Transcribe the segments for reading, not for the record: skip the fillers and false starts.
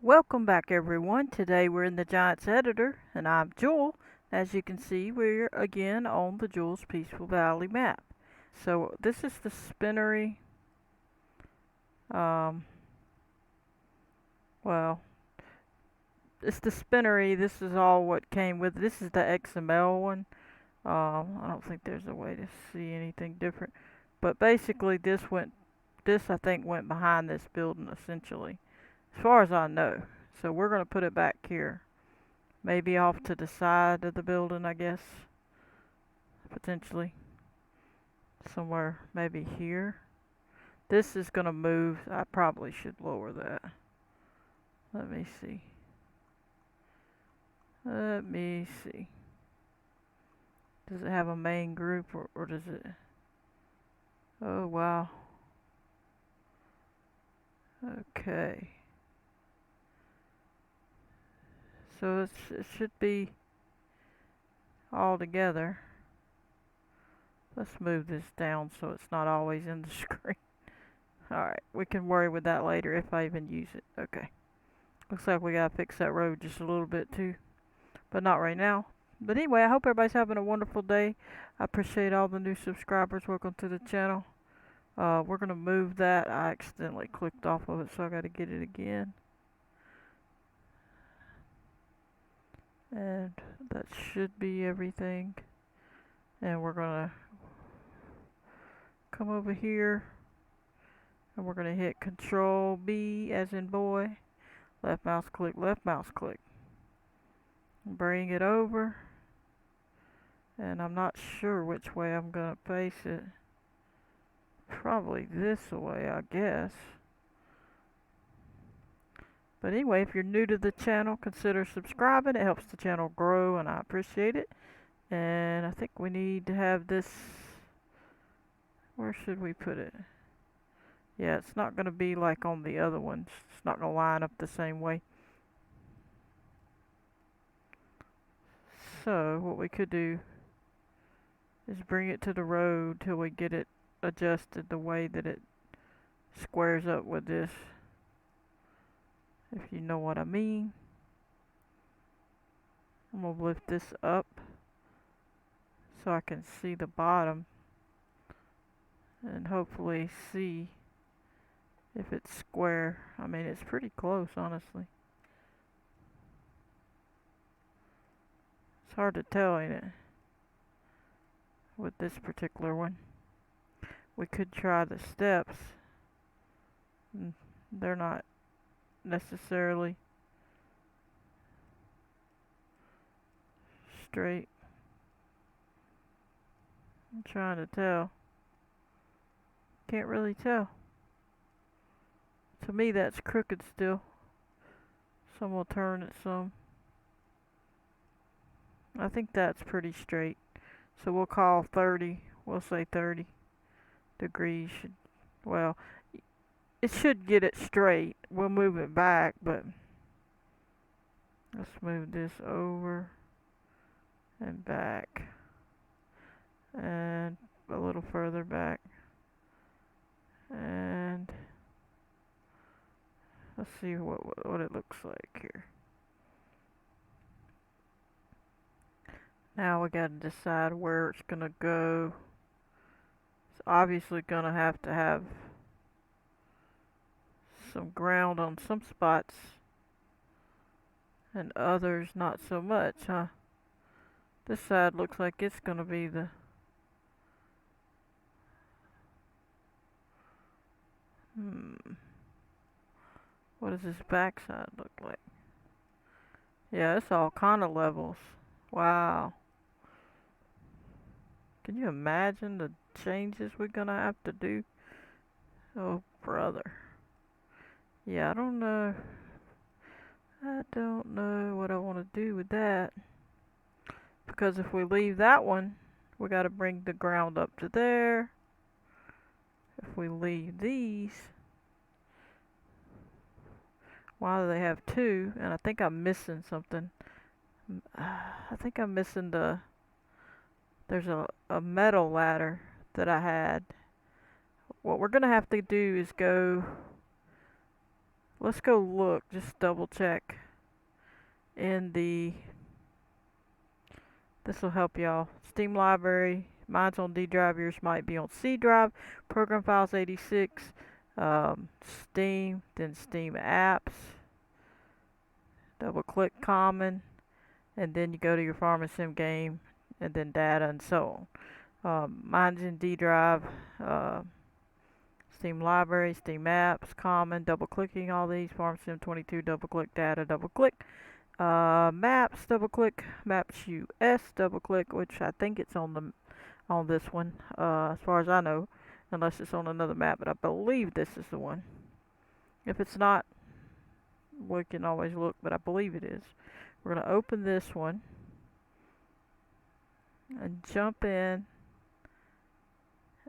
Welcome back everyone. Today we're in the Giants editor and I'm Jewel. As you can see, we're again on the Jewel's Peaceful Valley map. So this is the Spinnery, um, well, it's the Spinnery. This is all what came with it. This is the XML one. I don't think there's a way to see anything different. But basically this I think went behind this building essentially, as far as I know. So we're going to put it back here. Maybe off to the side of the building, I guess. Potentially. Somewhere maybe here. This is gonna move. I probably should lower that. Let me see. Let me see. Does it have a main group or does it? Oh wow. Okay. So it should be all together. Let's move this down so it's not always in the screen. Alright, we can worry with that later if I even use it. Okay. Looks like we gotta fix that road just a little bit too, but not right now. But anyway, I hope everybody's having a wonderful day. I appreciate all the new subscribers. Welcome to the channel. We're gonna move that. I accidentally clicked off of it, so I gotta get it again. And that should be everything. And we're gonna come over here and we're gonna hit Control B as in boy. Left mouse click, left mouse click. Bring it over. And I'm not sure which way I'm gonna face it. Probably this way, I guess. But anyway, if you're new to the channel, consider subscribing. It helps the channel grow and I appreciate it. And I think we need to have this. Where should we put it? Yeah, it's not going to be like on the other ones. It's not going to line up the same way. So what we could do is bring it to the road till we get it adjusted the way that it squares up with this, if you know what I mean. I'm going to lift this up so I can see the bottom and hopefully see if it's square. I mean, it's pretty close, honestly. It's hard to tell, ain't it? With this particular one. We could try the steps. They're not necessarily straight. I'm trying to tell. Can't really tell. To me, that's crooked still. Some will turn it some. I think that's pretty straight. So we'll call 30. We'll say 30 degrees. Well, it should get it straight. We'll move it back, but let's move this over and back. And a little further back. And let's see what it looks like here. Now we gotta decide where it's gonna go. It's obviously gonna have to have some ground on some spots and others not so much, huh? This side looks like it's gonna be the what does this back side look like? Yeah, it's all kind of levels. Wow. Can you imagine the changes we're gonna have to do? Oh, brother. Yeah, I don't know. I don't know what I want to do with that. Because if we leave that one, we got to bring the ground up to there. If we leave these, why do they have two? And I think I'm missing something. I think I'm missing there's a metal ladder that I had. What we're going to have to do is go let's go look, just double check in the, this will help y'all. Steam library, mine's on D drive, yours might be on C drive. Program files 86, Steam, then Steam apps. Double click common, and then you go to your Pharmasim game, and then data and so on. Mine's in D drive. Uh, Steam library, Steam apps, common. Double clicking all these. Pharmasim 22. Double click data. Double click. Maps, double click, Maps US, double click, which I think it's on this one, as far as I know, unless it's on another map, but I believe this is the one. If it's not, we can always look, but I believe it is. We're gonna open this one and jump in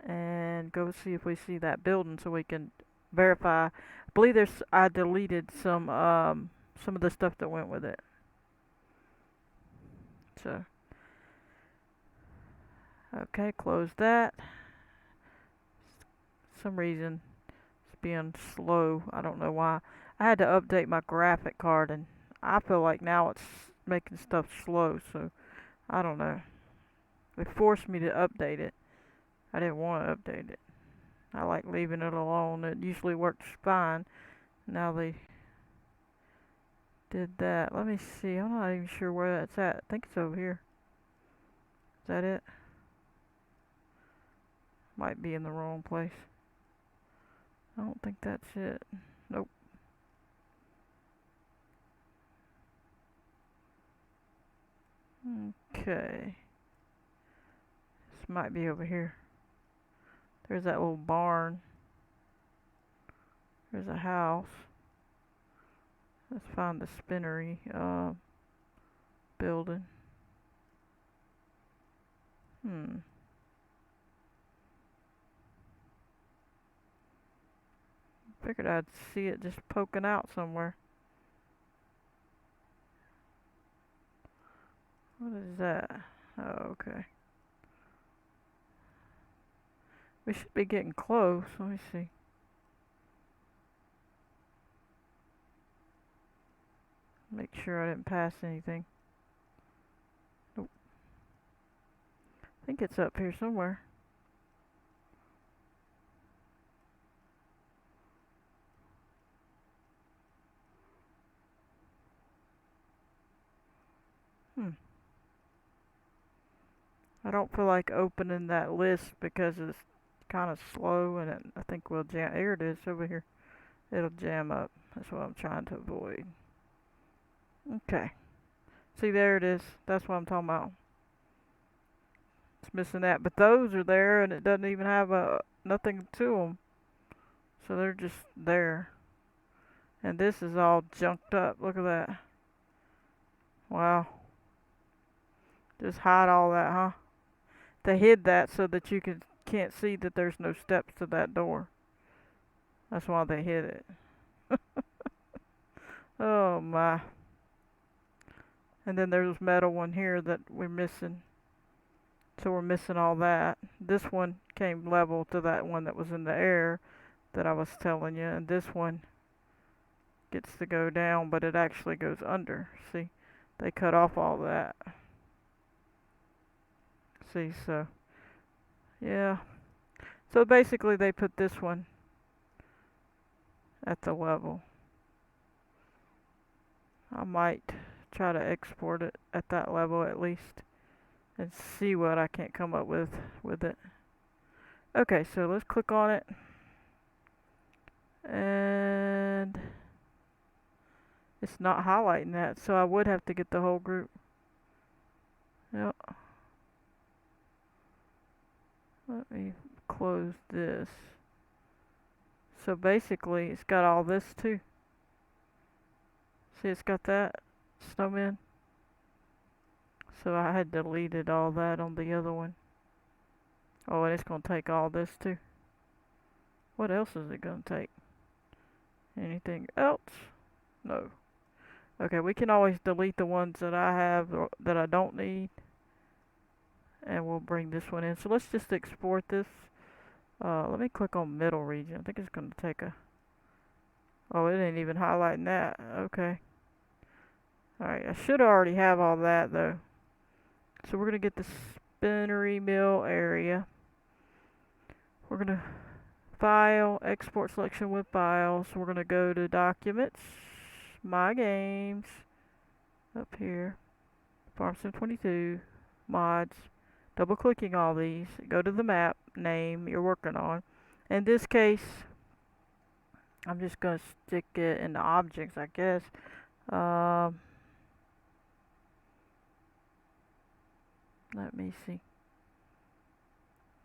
and go see if we see that building so we can verify. I believe I deleted some of the stuff that went with it. So okay, close that. Some reason it's being slow. I don't know why. I had to update my graphic card, and I feel like now it's making stuff slow. So I don't know. They forced me to update it. I didn't want to update it. I like leaving it alone. It usually works fine. Now they did that. Let me see. I'm not even sure where that's at. I think it's over here. Is that it? Might be in the wrong place. I don't think that's it. Nope. Okay. This might be over here. There's that little barn. There's a house. Let's find the Spinnery building. Figured I'd see it just poking out somewhere. What is that? Oh, okay. We should be getting close. Let me see. Make sure I didn't pass anything. Nope. I think it's up here somewhere. I don't feel like opening that list because it's kind of slow, and I think we'll jam. Here it is over here. It'll jam up. That's what I'm trying to avoid. Okay. See, there it is. That's what I'm talking about. It's missing that, but those are there, and it doesn't even have nothing to them, so they're just there. And this is all junked up. Look at that. Wow. Just hide all that, huh? They hid that so that you can't see that there's no steps to that door. That's why they hid it. Oh my. And then there's metal one here that we're missing. So we're missing all that. This one came level to that one that was in the air that I was telling you. And this one gets to go down, but it actually goes under. See, they cut off all that. See, so yeah. So basically they put this one at the level. I might try to export it at that level at least and see what I can come up with it. Okay, so let's click on it. And it's not highlighting that, so I would have to get the whole group. Yep. Let me close this. So basically, it's got all this too. See, it's got that snowman. So I had deleted all that on the other one. Oh, and it's going to take all this too. What else is it going to take? Anything else? No. Okay, we can always delete the ones that I have or that I don't need. And we'll bring this one in. So let's just export this. Let me click on middle region. I think it's going to take a Oh, it ain't even highlighting that. Okay. Alright, I should already have all that though. So we're gonna get the Spinnery mill area. We're gonna file, export selection with files. We're gonna go to documents, my games, up here, Farm Sim 22, mods, double clicking all these, go to the map name you're working on. In this case, I'm just gonna stick it in the objects, I guess. Let me see.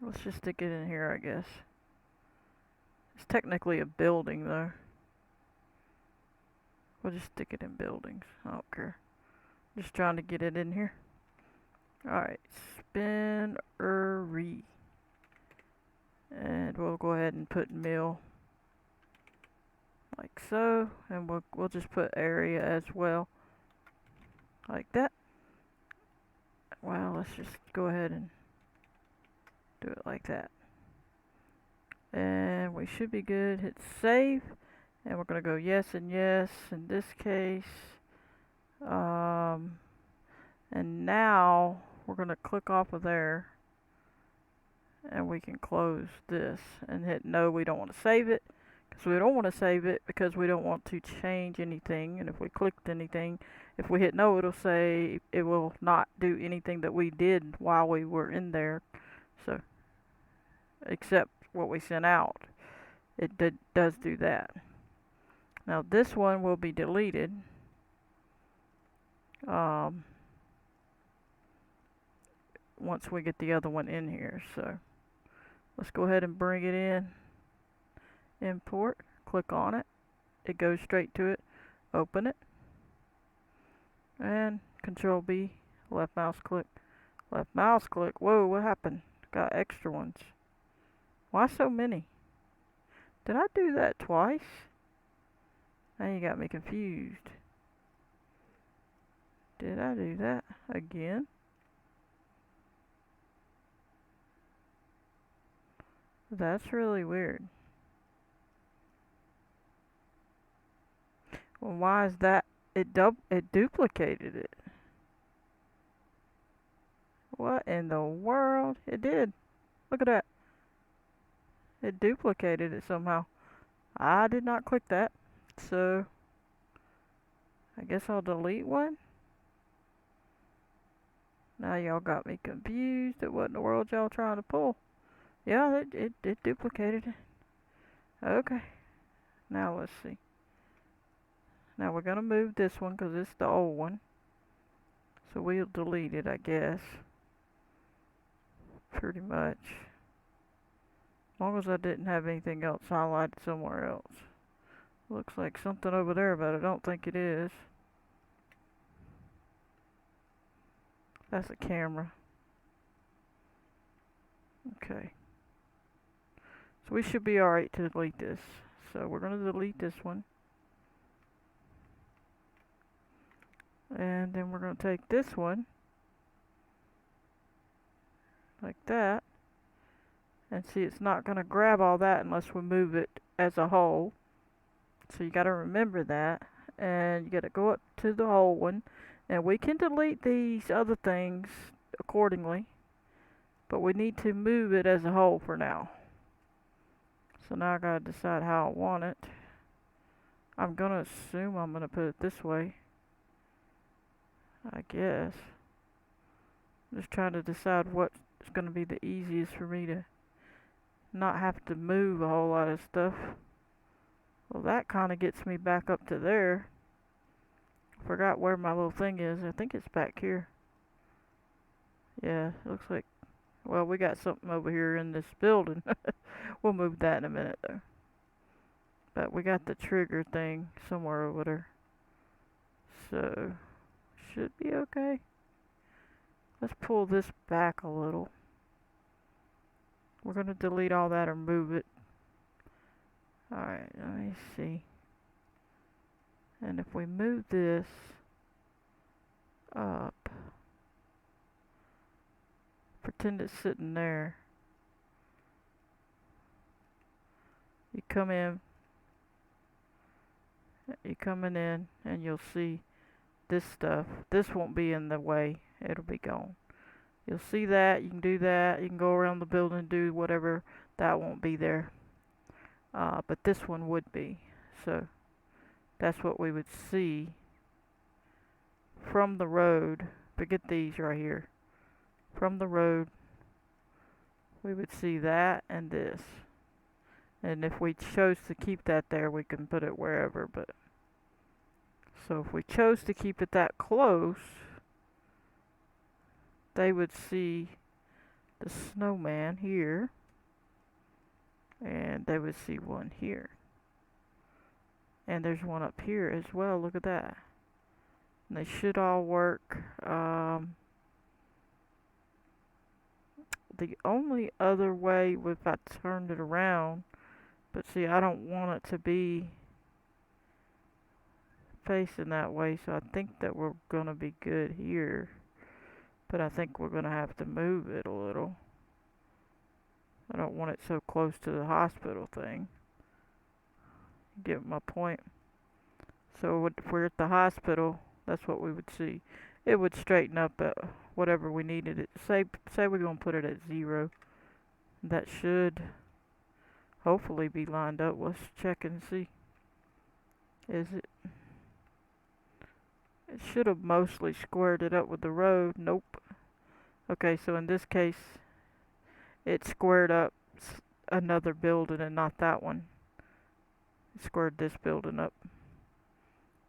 Let's just stick it in here, I guess. It's technically a building though. We'll just stick it in buildings. I don't care. Just trying to get it in here. Alright, Spinnery. And we'll go ahead and put mill like so. And we'll just put area as well. Like that. Well, let's just go ahead and do it like that. And we should be good. Hit save. And we're going to go yes and yes in this case. And now we're going to click off of there. And we can close this and hit no. We don't want to save it. Because we don't want to save it because we don't want to change anything. And if we clicked anything, if we hit no, it'll say it will not do anything that we did while we were in there. So, except what we sent out. It does do that. Now this one will be deleted. Once we get the other one in here. So let's go ahead and bring it in. Import. Click on it. It goes straight to it. Open it. And Control B. Left mouse click. Left mouse click. Whoa, what happened? Got extra ones. Why so many? Did I do that twice? Now you got me confused. Did I do that again? That's really weird. Well, why is that? It duplicated it. What in the world? It did. Look at that. It duplicated it somehow. I did not click that. So, I guess I'll delete one. Now y'all got me confused at what in the world y'all trying to pull. Yeah, it duplicated it. Okay. Now let's see. Now we're going to move this one because it's the old one. So we'll delete it, I guess. Pretty much. As long as I didn't have anything else highlighted somewhere else. Looks like something over there, but I don't think it is. That's a camera. Okay. So we should be alright to delete this. So we're going to delete this one. And then we're going to take this one. Like that. And see, it's not going to grab all that unless we move it as a whole. So you got to remember that. And you got to go up to the whole one. And we can delete these other things accordingly. But we need to move it as a whole for now. So now I got to decide how I want it. I'm going to assume I'm going to put it this way. I guess. I'm just trying to decide what's going to be the easiest for me to not have to move a whole lot of stuff. Well, that kind of gets me back up to there. Forgot where my little thing is. I think it's back here. Yeah, looks like, well, we got something over here in this building. We'll move that in a minute though. But we got the trigger thing somewhere over there. So, should be okay. Let's pull this back a little. We're going to delete all that or move it. Alright, let me see. And if we move this up, pretend it's sitting there. You come in, You're coming in and you'll see this stuff. This won't be in the way. It'll be gone. You'll see that. You can do that. You can go around the building and do whatever. That won't be there. But this one would be. So that's what we would see from the road. Forget these right here. From the road, we would see that and this. And if we chose to keep that there, we can put it wherever. But so if we chose to keep it that close, they would see the snowman here, and they would see one here. And there's one up here as well. Look at that. And they should all work. The only other way, if I turned it around, but see, I don't want it to be facing that way, so I think that we're gonna be good here. But I think we're gonna have to move it a little. I don't want it so close to the hospital thing. Get my point? So if we're at the hospital, that's what we would see. It would straighten up at whatever we needed it. Say we're gonna put it at 0. That should hopefully be lined up. Let's check and see. Is it? It should have mostly squared it up with the road. Nope. Okay, so in this case, it squared up another building and not that one. It squared this building up.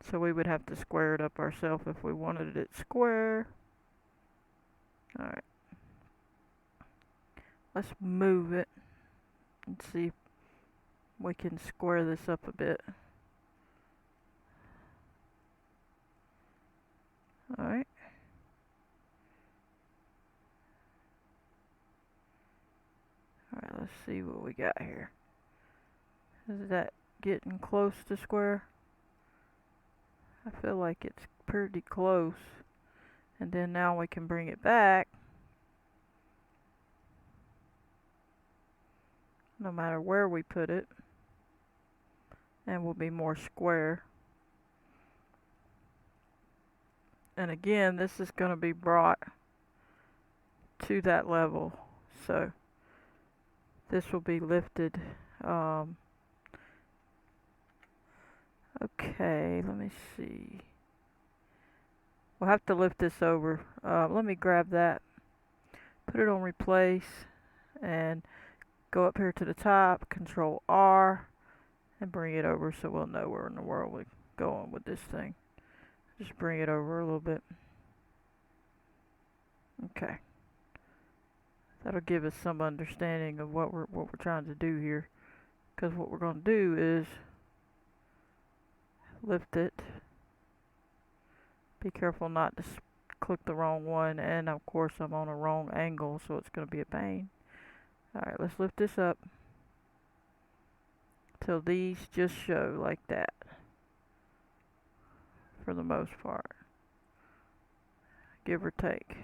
So we would have to square it up ourselves if we wanted it square. Alright. Let's move it and see if we can square this up a bit. Alright. Alright, let's see what we got here. Is that getting close to square? I feel like it's pretty close. And then now we can bring it back. No matter where we put it. And we'll be more square. And again, this is going to be brought to that level. So this will be lifted. Okay, let me see. We'll have to lift this over. Let me grab that, put it on replace, and go up here to the top, Control R, and bring it over so we'll know where in the world we're going with this thing. Just bring it over a little bit. Okay. That'll give us some understanding of what we're trying to do here. Because what we're going to do is lift it. Be careful not to click the wrong one, and of course I'm on a wrong angle, so it's going to be a pain. Alright, let's lift this up till these just show like that for the most part, give or take.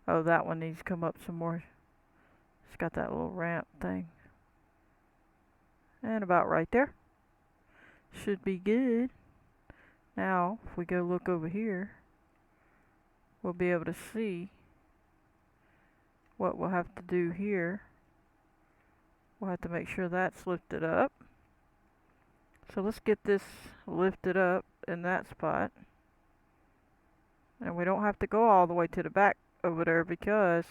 Oh, that one needs to come up some more. It's got that little ramp thing. And about right there. Should be good. Now, if we go look over here, we'll be able to see what we'll have to do here. We'll have to make sure that's lifted up. So let's get this lifted up in that spot. And we don't have to go all the way to the back over there, because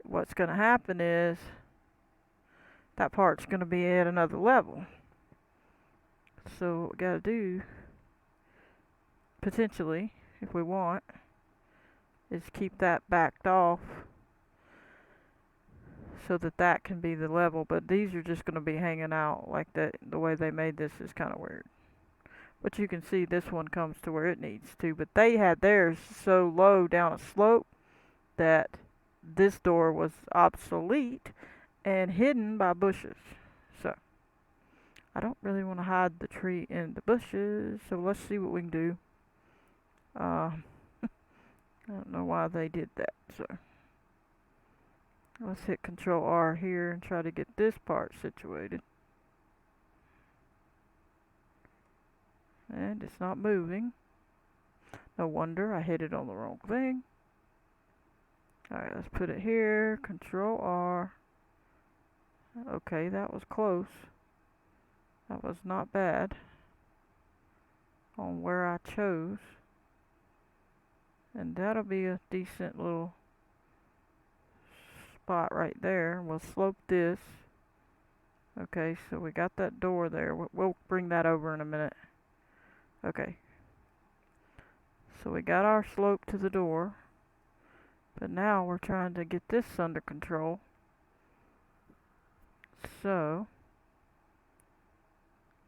what's going to happen is that part's going to be at another level. So what we got to do, potentially, if we want, is keep that backed off so that that can be the level. But these are just going to be hanging out like that. The way they made this is kind of weird. But you can see this one comes to where it needs to. But they had theirs so low down a slope that this door was obsolete and hidden by bushes. So I don't really want to hide the tree in the bushes, so let's see what we can do. I don't know why they did that, so let's hit Control R here and try to get this part situated. And it's not moving. No wonder I hit it on the wrong thing. Alright, let's put it here. Control R. Okay, that was close. That was not bad on where I chose. And that'll be a decent little spot right there. We'll slope this. Okay, so we got that door there. We'll bring that over in a minute. Okay. So we got our slope to the door. But now we're trying to get this under control. So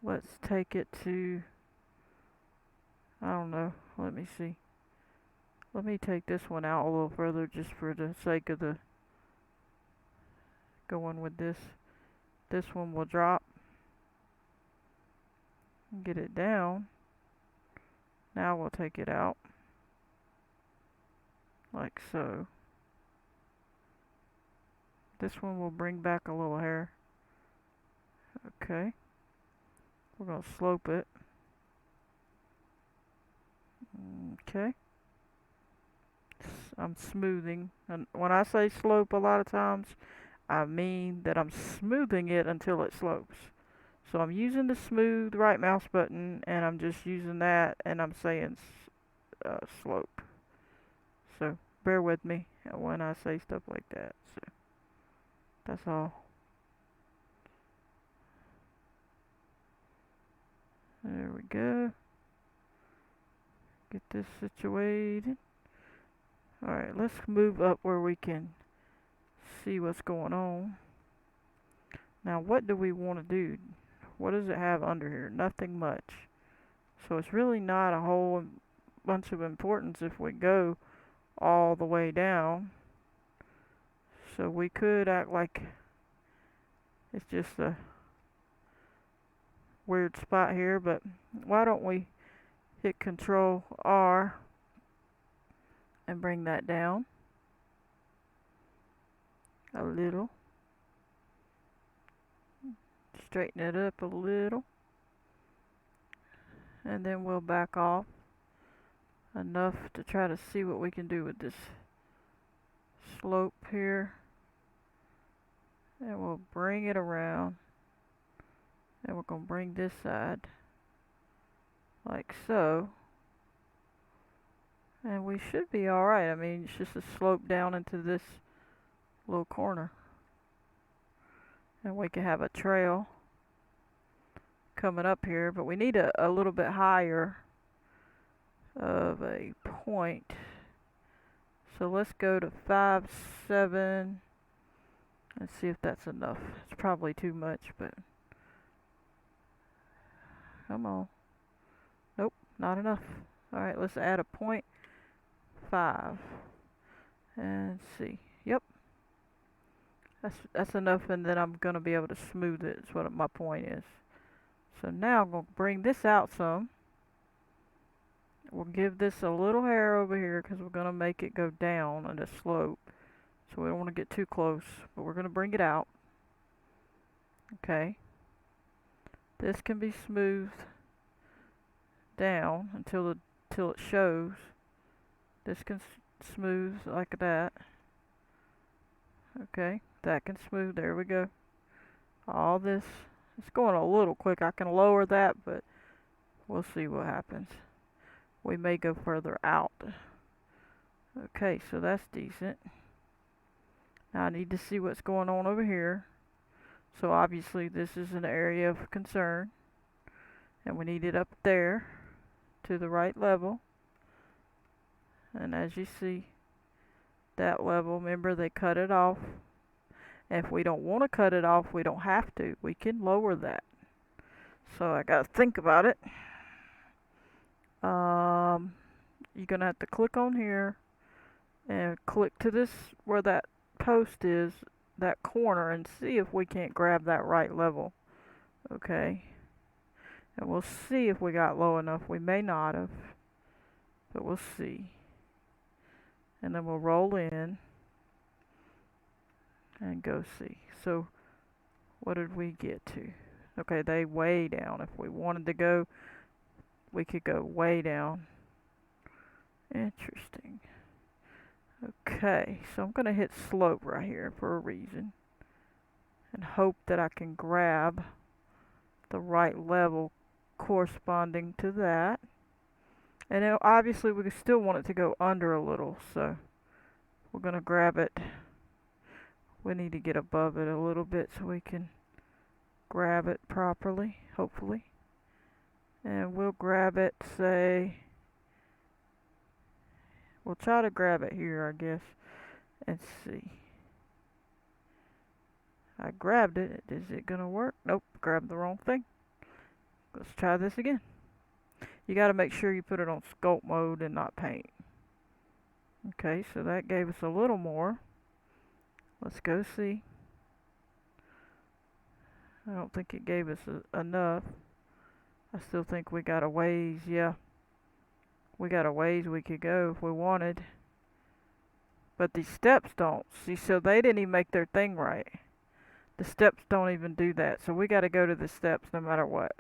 let's take it to, I don't know, let me see. Let me take this one out a little further just for the sake of the going with this. This one will drop. Get it down. Now we'll take it out. Like so. This one will bring back a little hair. Okay. We're going to slope it. Okay. I'm smoothing. And when I say slope a lot of times, I mean that I'm smoothing it until it slopes. So I'm using the smooth right mouse button and I'm just using that and I'm saying slope. So bear with me when I say stuff like that. So that's all. There we go. Get this situated. Alright, let's move up where we can see what's going on. Now what do we want to do? What does it have under here? Nothing much. So it's really not a whole bunch of importance if we go all the way down. So we could act like it's just a weird spot here, but why don't we hit Control R and bring that down a little. Straighten it up a little. And then we'll back off enough to try to see what we can do with this slope here. And we'll bring it around. And we're going to bring this side like so. And we should be alright. I mean, it's just a slope down into this little corner. And we can have a trail coming up here, but we need a little bit higher of a point. So let's go to 5, 7. Let's see if that's enough. It's probably too much, but come on. Nope, not enough. Alright, let's add a point 5 and see. Yep, that's enough, and then I'm gonna be able to smooth it. Is what my point is. So now I'm gonna bring this out some. We'll give this a little hair over here because we're gonna make it go down on a slope. So we don't want to get too close, but we're gonna bring it out. Okay. This can be smoothed down until it shows. This can smooth like that. Okay, that can smooth. There we go. All this. It's going a little quick. I can lower that, but we'll see what happens. We may go further out. Okay, so that's decent. Now I need to see what's going on over here. So obviously this is an area of concern. And we need it up there to the right level. And as you see, that level, remember they cut it off. If we don't want to cut it off, we don't have to. We can lower that. So I gotta think about it. You're gonna have to click on here and click to this where that post is, that corner, and see if we can't grab that right level. Okay. And we'll see if we got low enough. We may not have, but we'll see. And then we'll roll in and go see. So what did we get to? Okay, they way down. If we wanted to go we could go way down. Interesting. Okay, so I'm going to hit slope right here for a reason. And hope that I can grab the right level corresponding to that. And then obviously we still want it to go under a little, so we're going to grab it. We need to get above it a little bit so we can grab it properly, hopefully. And we'll grab it, say, we'll try to grab it here, I guess, and see. I grabbed it. Is it going to work? Nope, grabbed the wrong thing. Let's try this again. You got to make sure you put it on sculpt mode and not paint. Okay, so that gave us a little more. Let's go see. I don't think it gave us enough. I still think we got a ways, yeah. We got a ways we could go if we wanted. But these steps don't. See, so they didn't even make their thing right. The steps don't even do that. So we got to go to the steps no matter what.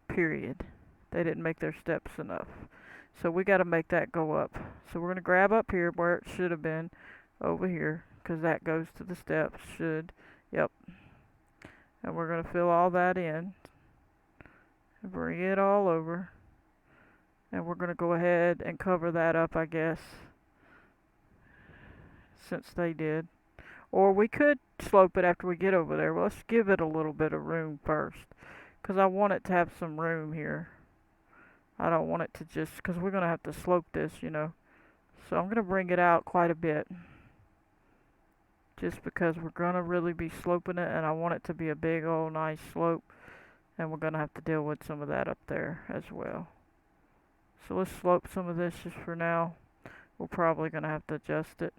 Period. They didn't make their steps enough. So we got to make that go up. So we're going to grab up here where it should have been over here, because that goes to the steps. Should. Yep. And we're going to fill all that in. And bring it all over. And we're going to go ahead and cover that up, I guess. Since they did. Or we could slope it after we get over there. Well, let's give it a little bit of room first. Because I want it to have some room here. I don't want it to just, because we're going to have to slope this, you know. So I'm going to bring it out quite a bit. Just because we're going to really be sloping it, and I want it to be a big old nice slope. And we're going to have to deal with some of that up there as well. So let's slope some of this just for now. We're probably going to have to adjust it.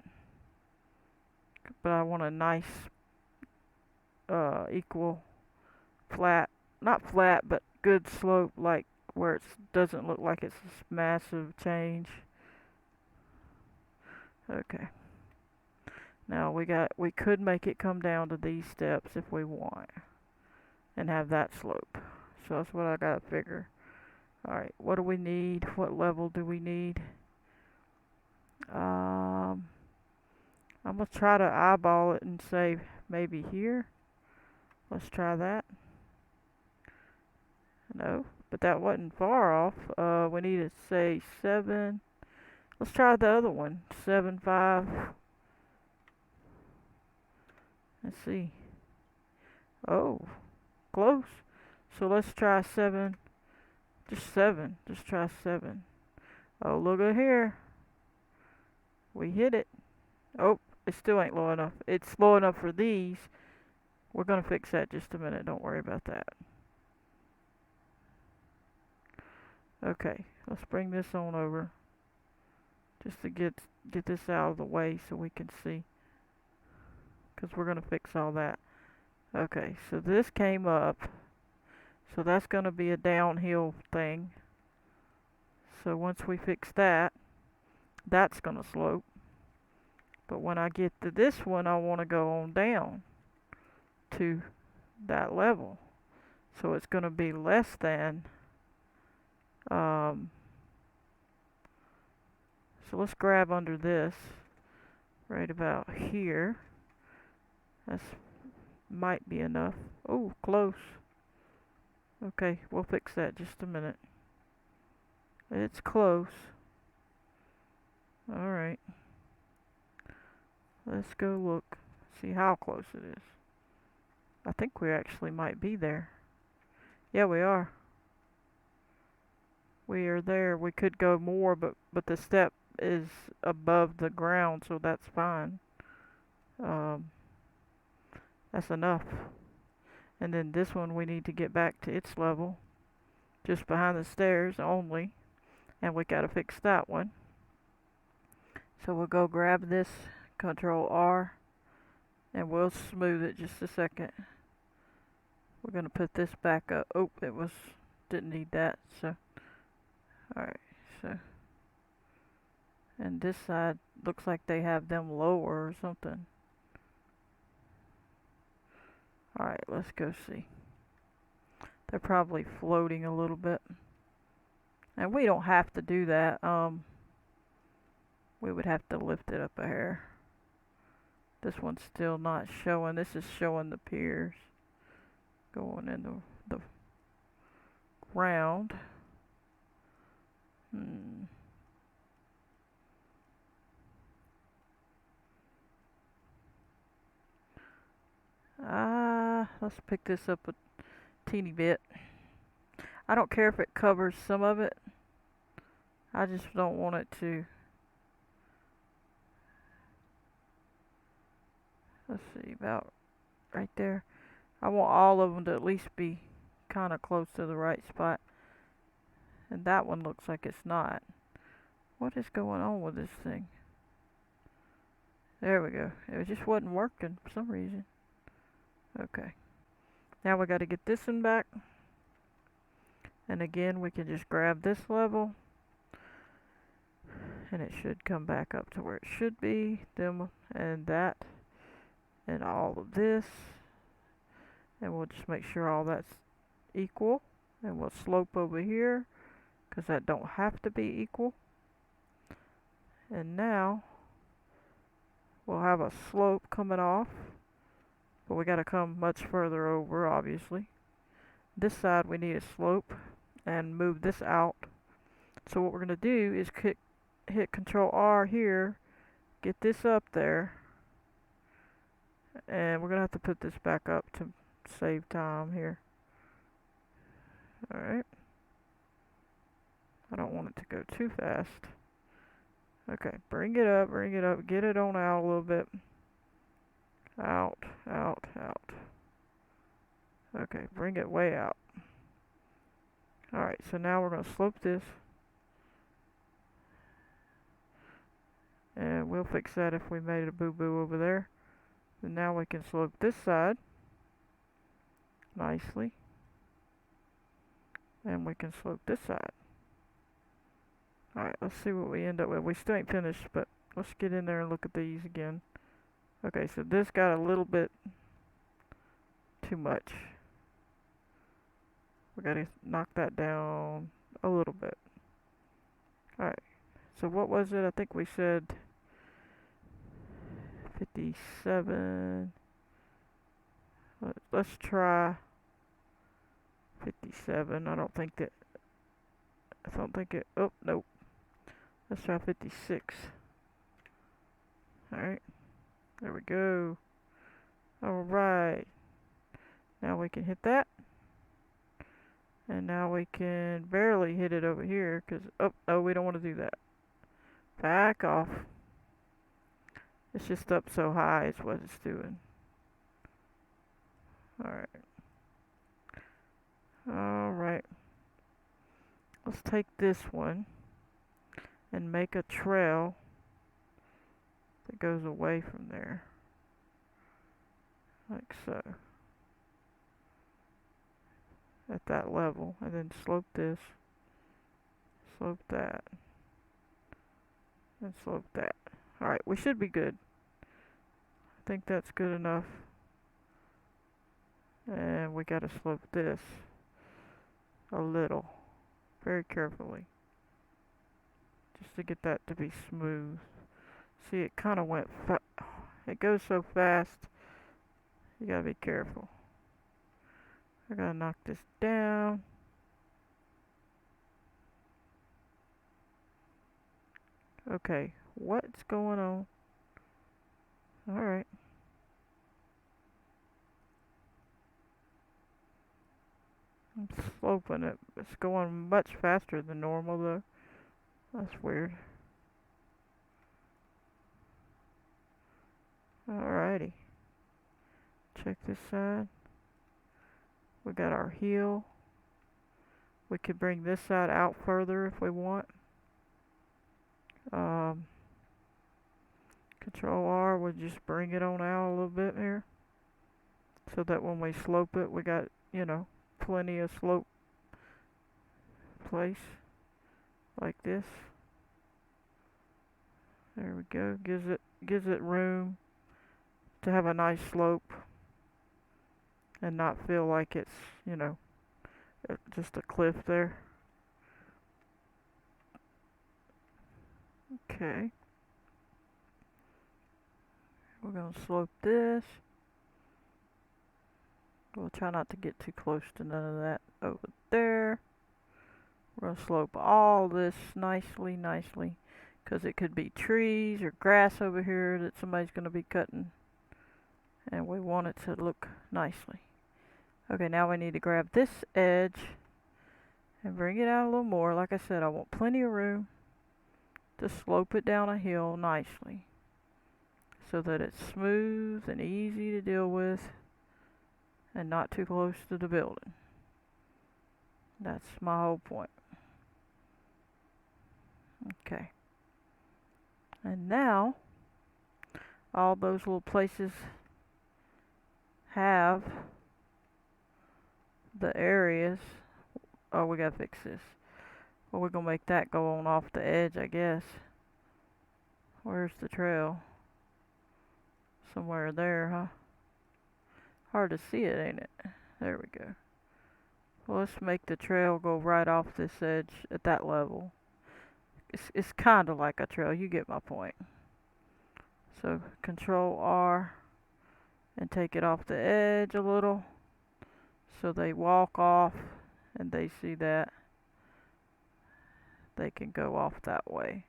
But I want a nice, equal, flat, not flat, but good slope, like where it doesn't look like it's this massive change. Okay. Now we could make it come down to these steps if we want, and have that slope. So that's what I gotta figure. Alright, what do we need? What level do we need? I'm gonna try to eyeball it and say maybe here. Let's try that. No, but that wasn't far off. We need to say 7. Let's try the other one. 7, 5. Let's see. Oh, close. So let's try 7. Just 7. Just try 7. Oh, look at here. We hit it. Oh, it still ain't low enough. It's low enough for these. We're going to fix that just a minute. Don't worry about that. Okay, let's bring this on over. Just to get this out of the way so we can see. Because we're going to fix all that. Okay, so this came up. So that's going to be a downhill thing. So once we fix that, that's going to slope. But when I get to this one, I want to go on down to that level. So it's going to be less than, so let's grab under this, right about here. That's might be enough. Oh, close. Okay, we'll fix that just a minute. It's close. Alright. Let's go look. See how close it is. I think we actually might be there. Yeah, we are. We are there. We could go more, but the step is above the ground, so that's fine. That's enough. And then this one we need to get back to its level. Just behind the stairs only. And we gotta fix that one. So we'll go grab this, Control R, and we'll smooth it just a second. We're gonna put this back up. Oh, didn't need that, so. Alright, so. And this side looks like they have them lower or something. Alright, let's go see. They're probably floating a little bit. And we don't have to do that. We would have to lift it up a hair. This one's still not showing. This is showing the piers going in the ground. Let's pick this up a teeny bit. I don't care if it covers some of it. I just don't want it to. Let's see, about right there. I want all of them to at least be kind of close to the right spot. And that one looks like it's not. What is going on with this thing? There we go. It just wasn't working for some reason. Okay. Now we got to get this one back. And again, we can just grab this level. And it should come back up to where it should be. Them and that. And all of this. And we'll just make sure all that's equal. And we'll slope over here, because that don't have to be equal. And now we'll have a slope coming off, but we got to come much further over, obviously. This side we need a slope and move this out. So what we're going to do is hit Control R here, get this up there, and we're going to have to put this back up to save time here. Alright. I don't want it to go too fast. Okay, bring it up, get it on out a little bit. Out. Okay, bring it way out. Alright, so now we're going to slope this. And we'll fix that if we made a boo-boo over there. And now we can slope this side nicely. And we can slope this side. Alright, let's see what we end up with. We still ain't finished, but let's get in there and look at these again. Okay, so this got a little bit too much. We gotta knock that down a little bit. Alright, so what was it? I think we said 57. Let's try 57. I don't think it, oh, nope. Let's try 56. Alright, there we go. Alright, now we can hit that. And now we can barely hit it over here, because, oh, no, we don't want to do that. Back off. It's just up so high is what it's doing. Alright. Alright. Let's take this one and make a trail that goes away from there. Like so. At that level. And then slope this. Slope that. And slope that. Alright, we should be good. I think that's good enough. And we gotta slope this a little. Very carefully. Just to get that to be smooth. See, it kind of went it goes so fast. You gotta be careful. I gotta knock this down. Okay, what's going on? Alright. I'm sloping it. It's going much faster than normal though. That's weird. Alrighty. Check this side. We got our heel. We could bring this side out further if we want. Control R would just bring it on out a little bit here. So that when we slope it, we got, plenty of slope place. Like this. There we go. Gives it room to have a nice slope. And not feel like it's, just a cliff there. Okay. We're gonna slope this. We'll try not to get too close to none of that over there. We're gonna slope all this nicely, because it could be trees or grass over here that somebody's gonna be cutting, and we want it to look nicely. Okay, now we need to grab this edge and bring it out a little more. Like I said, I want plenty of room to slope it down a hill nicely so that it's smooth and easy to deal with and not too close to the building. That's my whole point. Okay. And now, all those little places have the areas. Oh, we gotta fix this. Well, we're gonna make that go on off the edge, I guess. Where's the trail? Somewhere there, huh? Hard to see it, ain't it? There we go. Well, let's make the trail go right off this edge at that level. It's kind of like a trail, you get my point. So Control R and take it off the edge a little so they walk off and they see that they can go off that way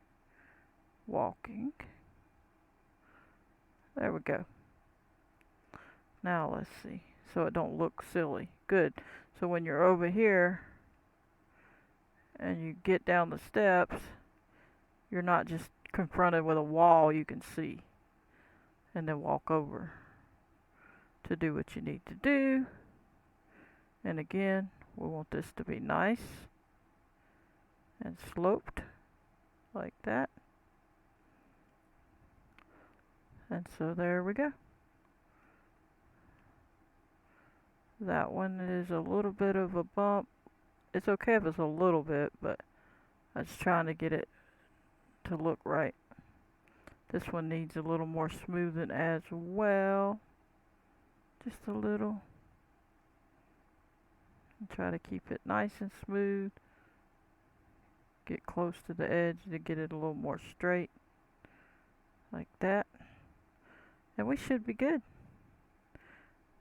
walking. There we go. Now let's see, so it don't look silly. Good. So when you're over here and you get down the steps, you're not just confronted with a wall you can see and then walk over to do what you need to do. And again, we want this to be nice and sloped like that. And so there we go. That one is a little bit of a bump. It's okay if it's a little bit, but I was trying to get it to look right. This one needs a little more smoothing as well. Just a little. And try to keep it nice and smooth. Get close to the edge to get it a little more straight. Like that. And we should be good.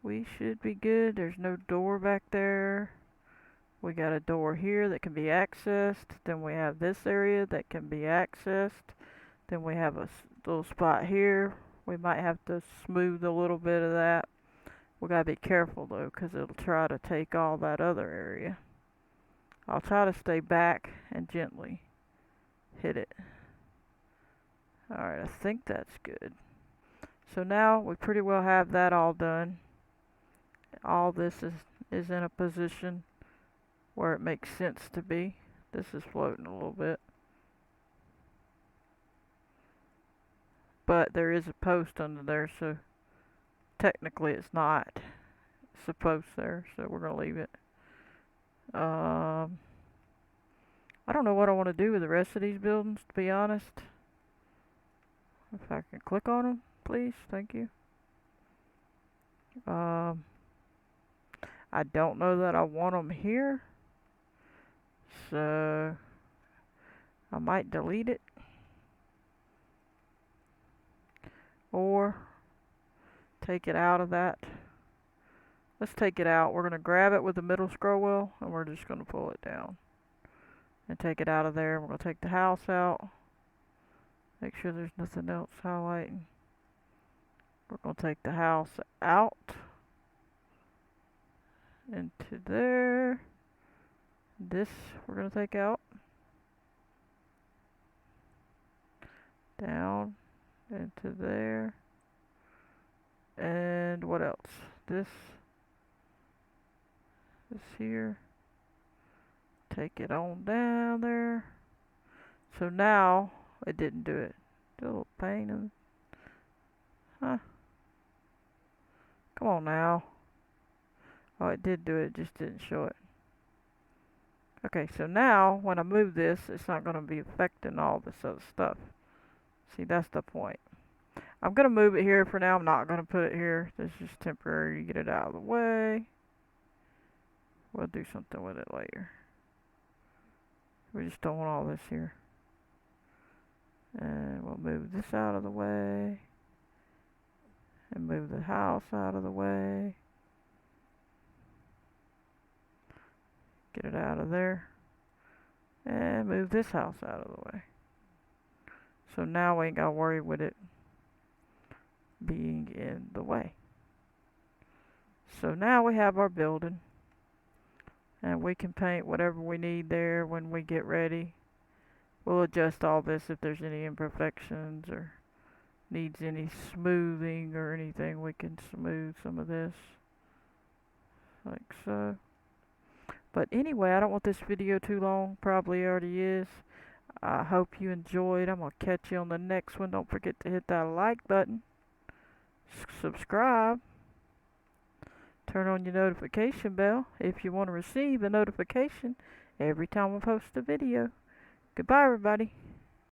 We should be good. There's no door back there. We got a door here that can be accessed. Then we have this area that can be accessed. Then we have a little spot here. We might have to smooth a little bit of that. We gotta be careful though, because it'll try to take all that other area. I'll try to stay back and gently hit it. Alright, I think that's good. So now we pretty well have that all done. All this is in a position where it makes sense to be. This is floating a little bit. But there is a post under there, so technically it's not supposed there, so we're gonna leave it. I don't know what I want to do with the rest of these buildings, to be honest. If I can click on them, please, thank you. I don't know that I want them here, so I might delete it. Or take it out of that. Let's take it out. We're going to grab it with the middle scroll wheel and we're just going to pull it down and take it out of there. We're going to take the house out. Make sure there's nothing else highlighting. We're going to take the house out into there. This we're going to take out. Down into there. And what else? This here. Take it on down there. So now it didn't do it. Still a little pain in. Huh? Come on now. Oh, it did do it. It just didn't show it. Okay, so now when I move this, it's not going to be affecting all this other stuff. See, that's the point. I'm going to move it here for now. I'm not going to put it here. This is just temporary. Get it out of the way. We'll do something with it later. We just don't want all this here. And we'll move this out of the way. And move the house out of the way. Get it out of there. And move this house out of the way. So now we ain't gotta worry with it being in the way. So now we have our building. And we can paint whatever we need there when we get ready. We'll adjust all this if there's any imperfections or needs any smoothing or anything. We can smooth some of this like so. But anyway, I don't want this video too long. Probably already is. I hope you enjoyed. I'm going to catch you on the next one. Don't forget to hit that like button. Subscribe. Turn on your notification bell if you want to receive a notification every time I post a video. Goodbye, everybody.